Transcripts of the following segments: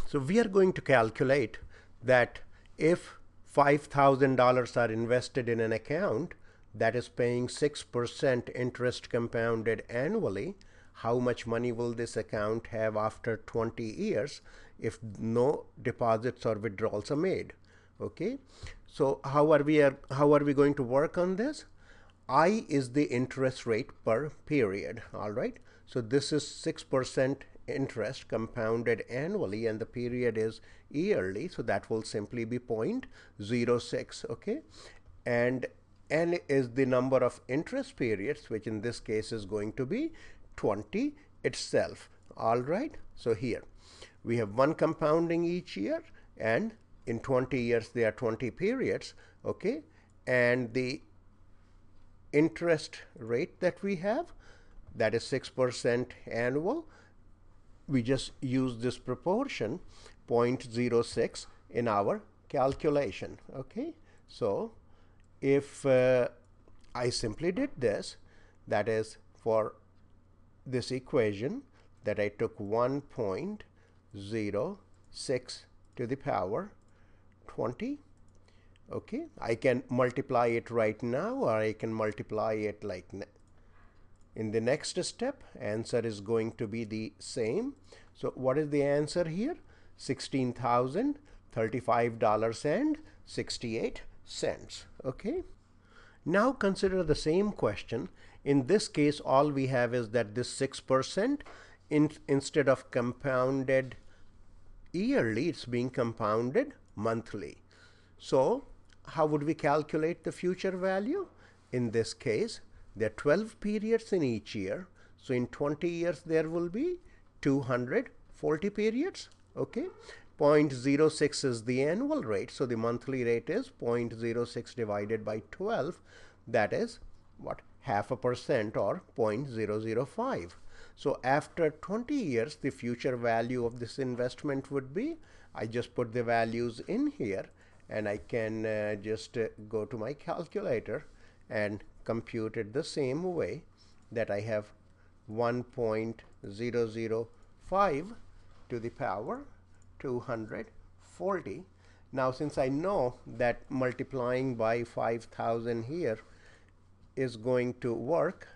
So we are going to calculate that if $5,000 are invested in an account that is paying 6% interest compounded annually, how much money will this account have after 20 years if no deposits or withdrawals are made? Okay, so how are we going to work on this? I is the interest rate per period. All right, so this is 6% interest compounded annually, and the period is yearly, so that will simply be 0.06. Okay, and n is the number of interest periods, which in this case is going to be 20 itself. All right, so here we have one compounding each year, and in 20 years there are 20 periods. Okay, and the interest rate that we have, that is 6% annual. We just use this proportion 0.06 in our calculation. Okay, so if I simply did this, that is for this equation that I took 1.06 to the power 20. Okay, I can multiply it right now, or I can multiply it like in the next step. Answer is going to be the same. So what is the answer here? $16,035.68. Okay, now consider the same question. In this case, all we have is that this 6% instead of compounded yearly, it's being compounded monthly. So how would we calculate the future value? In this case, there are 12 periods in each year. So in 20 years, there will be 240 periods. Okay, 0.06 is the annual rate. So the monthly rate is 0.06 divided by 12. That is what? 0.5% or 0.005. So after 20 years, the future value of this investment would be, I just put the values in here, and I can just go to my calculator and compute it the same way, that I have 1.005 to the power 240. Now since I know that multiplying by 5,000 here is going to work,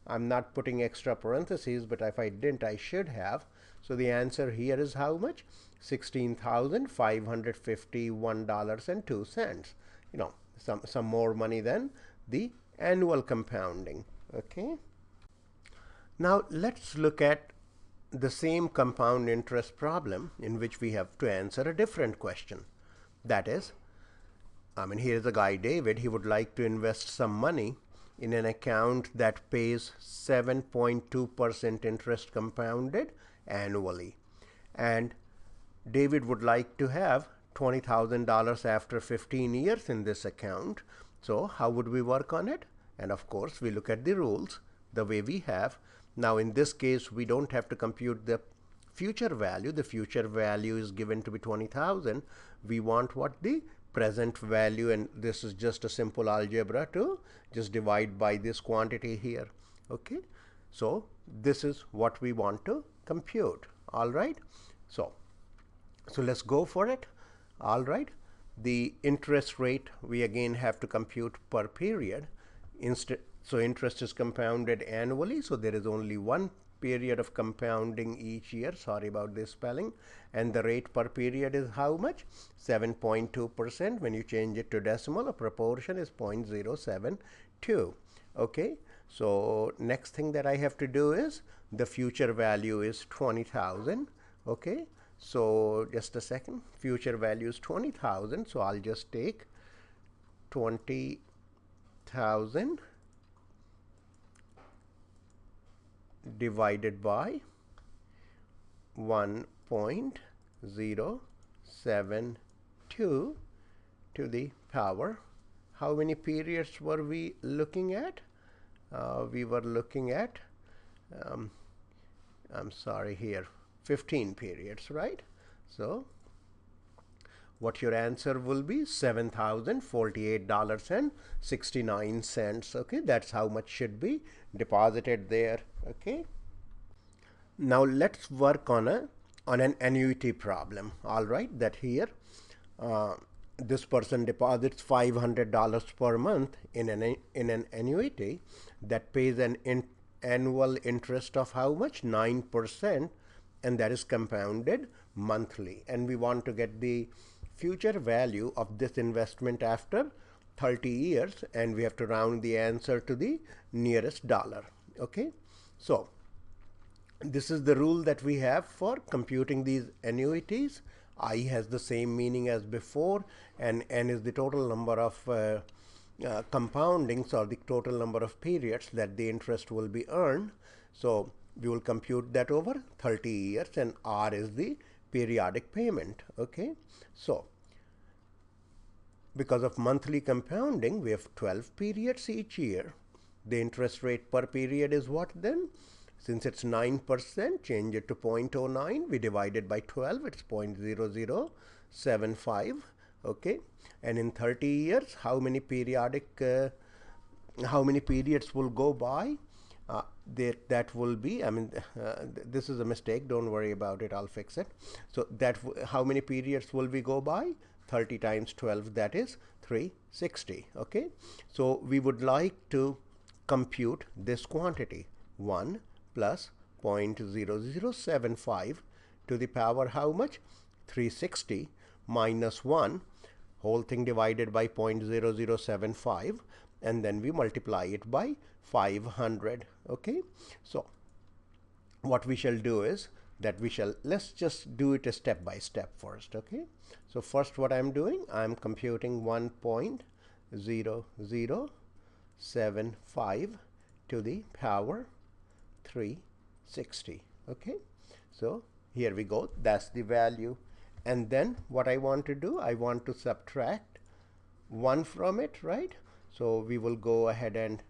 I'm not putting extra parentheses, but if I didn't, I should have. So the answer here is how much? $16,551.02. You know, some more money than the annual compounding. Okay, now let's look at the same compound interest problem in which we have to answer a different question. That is, here's a guy David. He would like to invest some money in an account that pays 7.2% interest compounded annually, and David would like to have $20,000 after 15 years in this account. So how would we work on it? And of course, we look at the rules the way we have. Now in this case, we don't have to compute the future value. The future value is given to be 20,000. We want what? The present value, and this is just a simple algebra to just divide by this quantity here. Okay, so this is what we want to compute. All right, so let's go for it. All right, the interest rate we again have to compute per period. So interest is compounded annually, so there is only one period of compounding each year. Sorry about this spelling. And the rate per period is how much? 7.2%. When you change it to decimal, a proportion is 0.072. Okay, so next thing that I have to do is the future value is 20,000. Okay, so just a second. Future value is 20,000. So I'll just take 20,000 divided by 1.072 to the power. How many periods were we looking at? We were looking at, I'm sorry, here 15 periods, right? So what your answer will be? $7,048.69. Okay, that's how much should be deposited there. Okay, now let's work on a on an annuity problem. All right, that here uh, this person deposits $500 per month in an annuity that pays an annual interest of how much? 9%, and that is compounded monthly. And we want to get the future value of this investment after 30 years, and we have to round the answer to the nearest dollar. Okay, so this is the rule that we have for computing these annuities. I has the same meaning as before, and n is the total number of compoundings, or the total number of periods that the interest will be earned. So we will compute that over 30 years, and R is the periodic payment. Okay, so because of monthly compounding, we have 12 periods each year. The interest rate per period is what then? Since it's 9%, change it to 0.09. We divide it by 12. It's 0.0075. Okay. And in 30 years, how many periods will go by? That will be, this is a mistake. Don't worry about it. I'll fix it. So how many periods will we go by? 30 times 12, that is 360. Okay. So we would like to compute this quantity, 1 plus 0.0075 to the power how much? 360 minus 1, whole thing divided by 0.0075, and then we multiply it by 500. Okay, so what we shall do is that let's just do it a step by step first. Okay, so first what I'm doing, I'm computing 1.0075 to the power 360. Okay, so here we go, that's the value. And then what I want to do, I want to subtract 1 from it, right? So we will go ahead and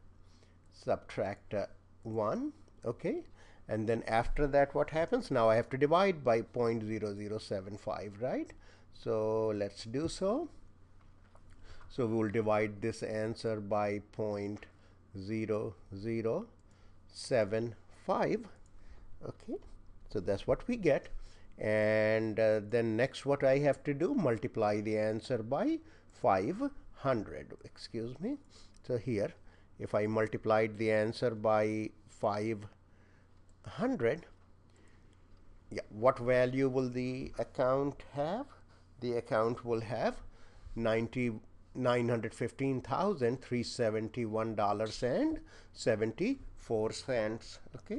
subtract 1. Okay, and then after that what happens? Now I have to divide by 0.0075, right? So let's do so. So we will divide this answer by 0.0075. Okay, so that's what we get. And then next what I have to do, multiply the answer by 500. Excuse me. So here, if I multiplied the answer by 500, yeah, what value will the account have? The account will have $915,371.74. Okay.